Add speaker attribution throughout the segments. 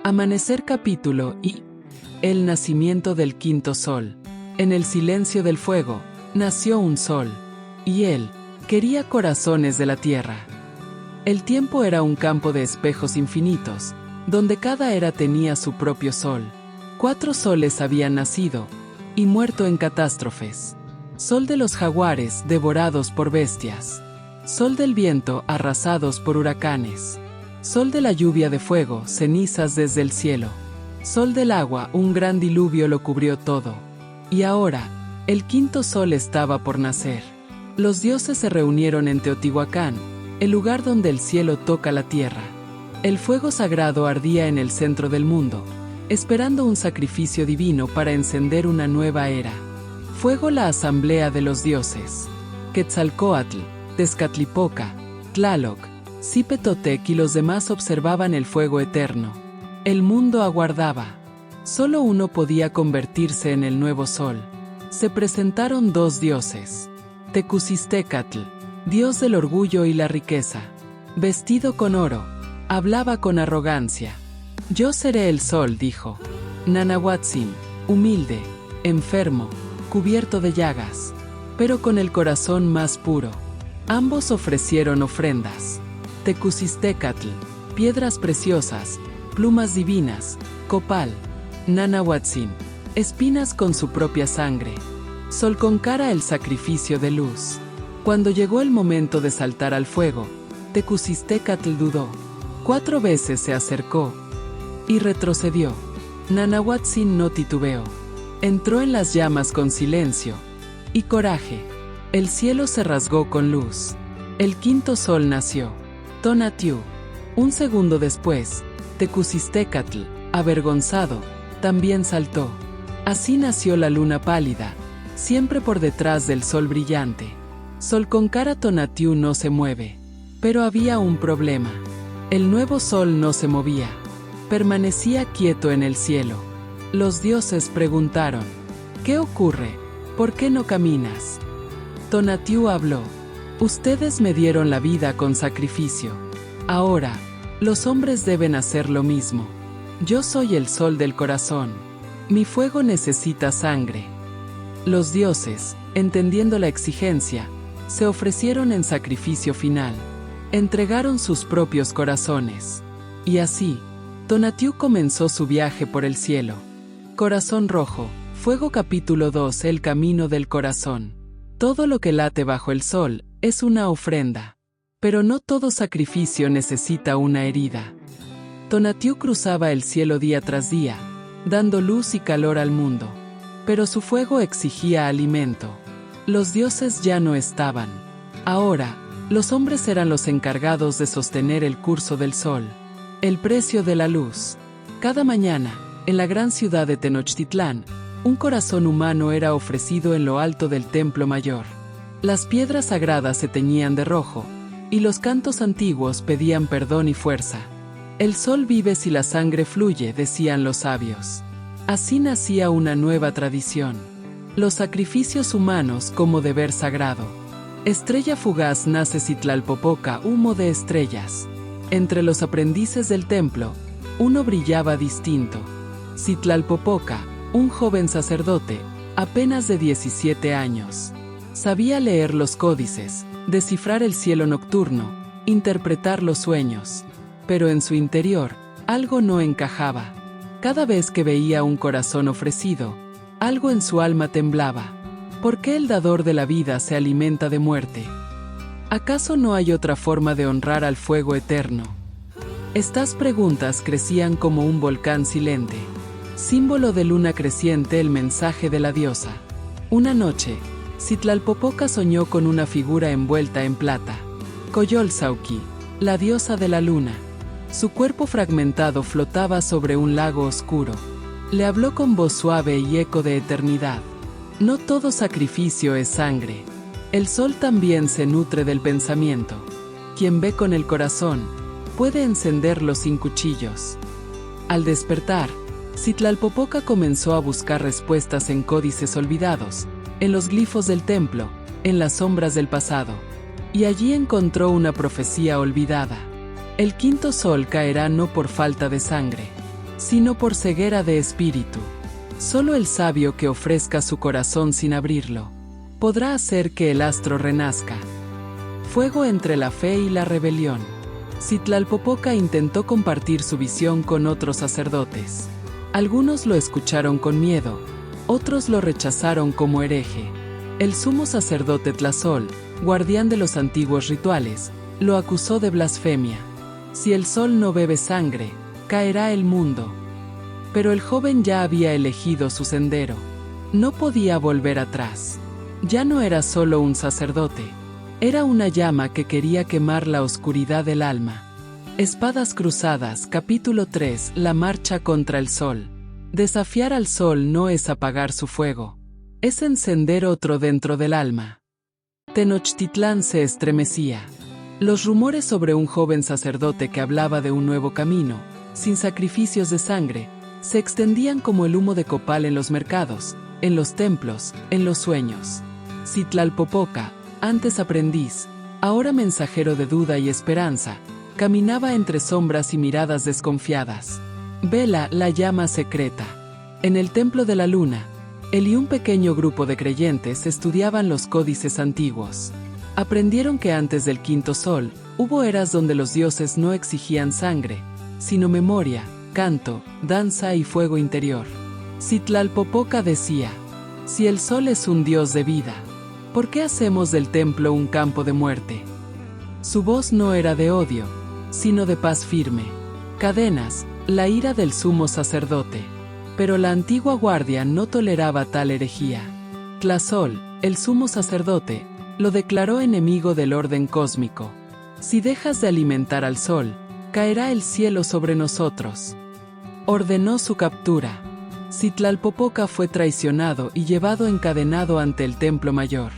Speaker 1: Amanecer capítulo y el nacimiento del quinto sol. En el silencio del fuego, nació un sol, y él quería corazones de la tierra. El tiempo era un campo de espejos infinitos, donde cada era tenía su propio sol. 4 soles habían nacido, y muerto en catástrofes. Sol de los jaguares, devorados por bestias. Sol del viento, arrasados por huracanes. Sol de la lluvia de fuego, cenizas desde el cielo. Sol del agua, un gran diluvio lo cubrió todo. Y ahora, el quinto sol estaba por nacer. Los dioses se reunieron en Teotihuacán, el lugar donde el cielo toca la tierra. El fuego sagrado ardía en el centro del mundo, esperando un sacrificio divino para encender una nueva era. Fuego, la asamblea de los dioses. Quetzalcóatl, Tezcatlipoca, Tlaloc, Cipetotec y los demás observaban el fuego eterno. El mundo aguardaba. Solo uno podía convertirse en el nuevo sol. Se presentaron 2 dioses. Tecusistecatl, dios del orgullo y la riqueza. Vestido con oro, hablaba con arrogancia. Yo seré el sol, dijo. Nanahuatzin, humilde, enfermo, cubierto de llagas, pero con el corazón más puro. Ambos ofrecieron ofrendas. Tecusistecatl, piedras preciosas, plumas divinas, copal. Nanahuatzin, espinas con su propia sangre. Sol con cara, el sacrificio de luz. Cuando llegó el momento de saltar al fuego, Tecusistecatl dudó. 4 veces se acercó y retrocedió. Nanahuatzin no titubeó. Entró en las llamas con silencio y coraje. El cielo se rasgó con luz. El quinto sol nació. Tonatiuh. Un segundo después, Tecusistecatl, avergonzado, también saltó. Así nació la luna pálida, siempre por detrás del sol brillante. Sol con cara, Tonatiuh no se mueve. Pero había un problema. El nuevo sol no se movía. Permanecía quieto en el cielo. Los dioses preguntaron: ¿qué ocurre? ¿Por qué no caminas? Tonatiuh habló: ustedes me dieron la vida con sacrificio. Ahora, los hombres deben hacer lo mismo. Yo soy el sol del corazón. Mi fuego necesita sangre. Los dioses, entendiendo la exigencia, se ofrecieron en sacrificio final. Entregaron sus propios corazones. Y así, Tonatiuh comenzó su viaje por el cielo. Corazón rojo, fuego capítulo 2. El camino del corazón. Todo lo que late bajo el sol es una ofrenda. Pero no todo sacrificio necesita una herida. Tonatiuh cruzaba el cielo día tras día, dando luz y calor al mundo. Pero su fuego exigía alimento. Los dioses ya no estaban. Ahora, los hombres eran los encargados de sostener el curso del sol. El precio de la luz. Cada mañana, en la gran ciudad de Tenochtitlán, un corazón humano era ofrecido en lo alto del templo mayor. Las piedras sagradas se teñían de rojo, y los cantos antiguos pedían perdón y fuerza. El sol vive si la sangre fluye, decían los sabios. Así nacía una nueva tradición. Los sacrificios humanos como deber sagrado. Estrella fugaz nace Citlalpopoca, humo de estrellas. Entre los aprendices del templo, uno brillaba distinto. Citlalpopoca, un joven sacerdote, apenas de 17 años. Sabía leer los códices, descifrar el cielo nocturno, interpretar los sueños. Pero en su interior, algo no encajaba. Cada vez que veía un corazón ofrecido, algo en su alma temblaba. ¿Por qué el dador de la vida se alimenta de muerte? ¿Acaso no hay otra forma de honrar al fuego eterno? Estas preguntas crecían como un volcán silente. Símbolo de luna creciente, el mensaje de la diosa. Una noche, Citlalpopoca soñó con una figura envuelta en plata. Coyolxauhqui, la diosa de la luna. Su cuerpo fragmentado flotaba sobre un lago oscuro. Le habló con voz suave y eco de eternidad. No todo sacrificio es sangre. El sol también se nutre del pensamiento. Quien ve con el corazón, puede encenderlo sin cuchillos. Al despertar, Citlalpopoca comenzó a buscar respuestas en códices olvidados, en los glifos del templo, en las sombras del pasado. Y allí encontró una profecía olvidada. El quinto sol caerá no por falta de sangre, sino por ceguera de espíritu. Solo el sabio que ofrezca su corazón sin abrirlo podrá hacer que el astro renazca. Fuego entre la fe y la rebelión. Citlalpopoca intentó compartir su visión con otros sacerdotes. Algunos lo escucharon con miedo, otros lo rechazaron como hereje. El sumo sacerdote Tlazol, guardián de los antiguos rituales, lo acusó de blasfemia. Si el sol no bebe sangre, caerá el mundo. Pero el joven ya había elegido su sendero. No podía volver atrás. Ya no era solo un sacerdote. Era una llama que quería quemar la oscuridad del alma. Espadas cruzadas, capítulo 3, la marcha contra el sol. Desafiar al sol no es apagar su fuego. Es encender otro dentro del alma. Tenochtitlán se estremecía. Los rumores sobre un joven sacerdote que hablaba de un nuevo camino, sin sacrificios de sangre, se extendían como el humo de copal en los mercados, en los templos, en los sueños. Citlalpopoca, antes aprendiz, ahora mensajero de duda y esperanza, caminaba entre sombras y miradas desconfiadas. Vela, la llama secreta. En el templo de la luna, él y un pequeño grupo de creyentes estudiaban los códices antiguos. Aprendieron que antes del quinto sol, hubo eras donde los dioses no exigían sangre, sino memoria, canto, danza y fuego interior. Citlalpopoca decía: si el sol es un dios de vida, ¿por qué hacemos del templo un campo de muerte? Su voz no era de odio, sino de paz firme. Cadenas, la ira del sumo sacerdote. Pero la antigua guardia no toleraba tal herejía. Tlazol, el sumo sacerdote, lo declaró enemigo del orden cósmico. Si dejas de alimentar al sol, caerá el cielo sobre nosotros. Ordenó su captura. Citlalpopoca fue traicionado y llevado encadenado ante el templo mayor.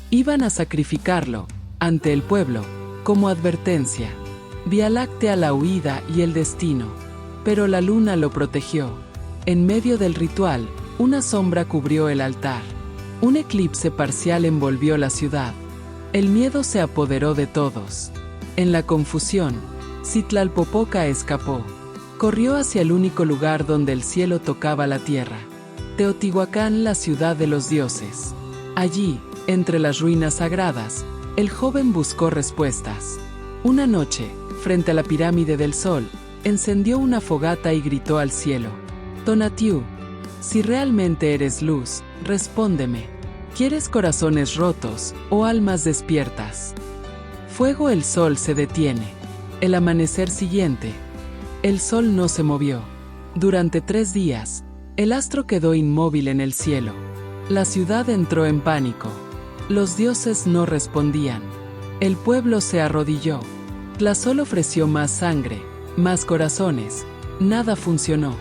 Speaker 1: Iban a sacrificarlo, ante el pueblo, como advertencia. Vía Láctea la huida y el destino. Pero la luna lo protegió. En medio del ritual, una sombra cubrió el altar. Un eclipse parcial envolvió la ciudad. El miedo se apoderó de todos. En la confusión, Citlalpopoca escapó. Corrió hacia el único lugar donde el cielo tocaba la tierra. Teotihuacán, la ciudad de los dioses. Allí, entre las ruinas sagradas, el joven buscó respuestas. Una noche, frente a la pirámide del sol, encendió una fogata y gritó al cielo: Tonatiuh, si realmente eres luz, respóndeme. ¿Quieres corazones rotos o almas despiertas? Fuego. El sol se detiene. El amanecer siguiente, el sol no se movió. Durante 3 días, el astro quedó inmóvil en el cielo. La ciudad entró en pánico. Los dioses no respondían. El pueblo se arrodilló. Tlazol ofreció más sangre, más corazones. Nada funcionó.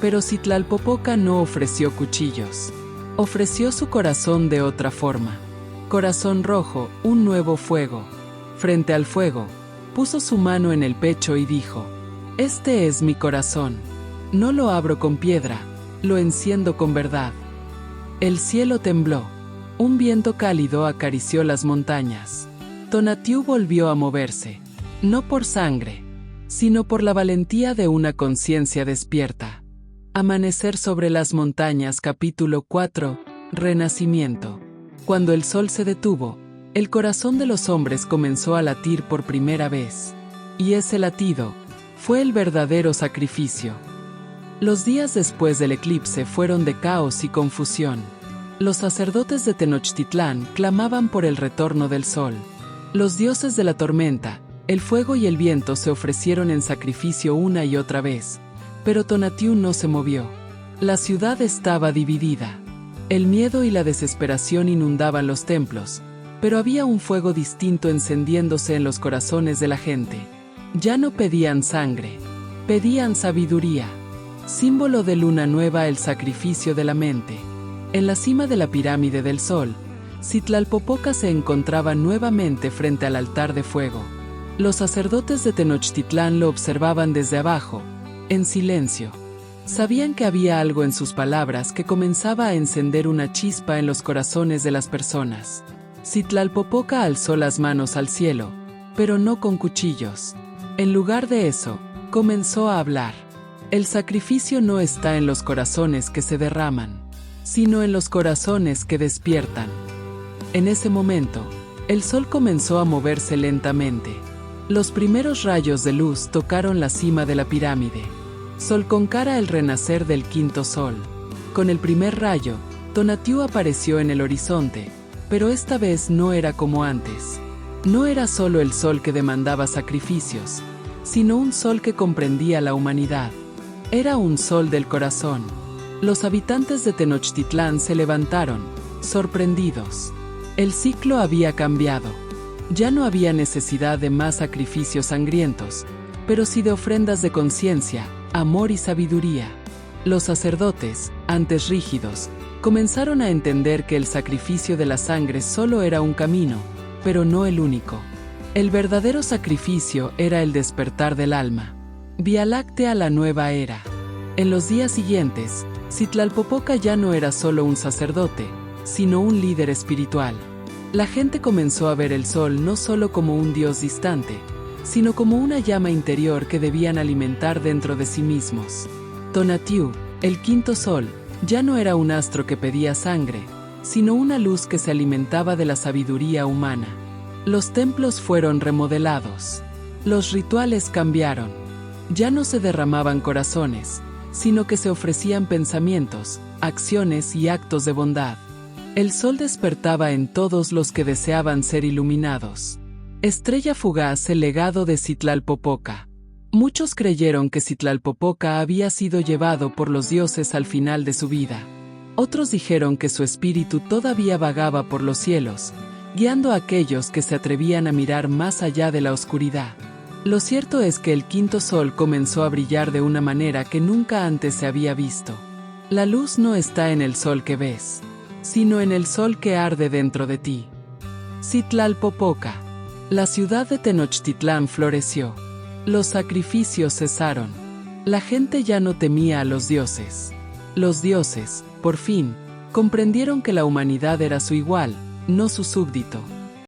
Speaker 1: Pero Citlalpopoca no ofreció cuchillos. Ofreció su corazón de otra forma. Corazón rojo, un nuevo fuego. Frente al fuego, puso su mano en el pecho y dijo: este es mi corazón. No lo abro con piedra, lo enciendo con verdad. El cielo tembló. Un viento cálido acarició las montañas. Tonatiuh volvió a moverse. No por sangre, sino por la valentía de una conciencia despierta. Amanecer sobre las montañas, capítulo 4, Renacimiento. Cuando el sol se detuvo, el corazón de los hombres comenzó a latir por primera vez. Y ese latido fue el verdadero sacrificio. Los días después del eclipse fueron de caos y confusión. Los sacerdotes de Tenochtitlán clamaban por el retorno del sol. Los dioses de la tormenta, el fuego y el viento se ofrecieron en sacrificio una y otra vez. Pero Tonatiuh no se movió. La ciudad estaba dividida. El miedo y la desesperación inundaban los templos, pero había un fuego distinto encendiéndose en los corazones de la gente. Ya no pedían sangre, pedían sabiduría. Símbolo de luna nueva, el sacrificio de la mente. En la cima de la pirámide del sol, Citlalpopoca se encontraba nuevamente frente al altar de fuego. Los sacerdotes de Tenochtitlán lo observaban desde abajo, en silencio. Sabían que había algo en sus palabras que comenzaba a encender una chispa en los corazones de las personas. Citlalpopoca alzó las manos al cielo, pero no con cuchillos. En lugar de eso, comenzó a hablar. El sacrificio no está en los corazones que se derraman, sino en los corazones que despiertan. En ese momento, el sol comenzó a moverse lentamente. Los primeros rayos de luz tocaron la cima de la pirámide. Sol con cara el renacer del quinto sol. Con el primer rayo, Tonatiuh apareció en el horizonte, pero esta vez no era como antes. No era solo el sol que demandaba sacrificios, sino un sol que comprendía la humanidad. Era un sol del corazón. Los habitantes de Tenochtitlán se levantaron, sorprendidos. El ciclo había cambiado. Ya no había necesidad de más sacrificios sangrientos, pero sí de ofrendas de conciencia, amor y sabiduría. Los sacerdotes, antes rígidos, comenzaron a entender que el sacrificio de la sangre solo era un camino, pero no el único. El verdadero sacrificio era el despertar del alma. Vía Láctea, la nueva era. En los días siguientes, Citlalpopoca ya no era solo un sacerdote, sino un líder espiritual. La gente comenzó a ver el sol no solo como un dios distante, sino como una llama interior que debían alimentar dentro de sí mismos. Tonatiuh, el quinto sol, ya no era un astro que pedía sangre, sino una luz que se alimentaba de la sabiduría humana. Los templos fueron remodelados. Los rituales cambiaron. Ya no se derramaban corazones, sino que se ofrecían pensamientos, acciones y actos de bondad. El sol despertaba en todos los que deseaban ser iluminados. Estrella fugaz, el legado de Citlalpopoca. Muchos creyeron que Citlalpopoca había sido llevado por los dioses al final de su vida. Otros dijeron que su espíritu todavía vagaba por los cielos, guiando a aquellos que se atrevían a mirar más allá de la oscuridad. Lo cierto es que el quinto sol comenzó a brillar de una manera que nunca antes se había visto. La luz no está en el sol que ves, sino en el sol que arde dentro de ti. Citlalpopoca. La ciudad de Tenochtitlán floreció. Los sacrificios cesaron. La gente ya no temía a los dioses. Los dioses, por fin, comprendieron que la humanidad era su igual, no su súbdito.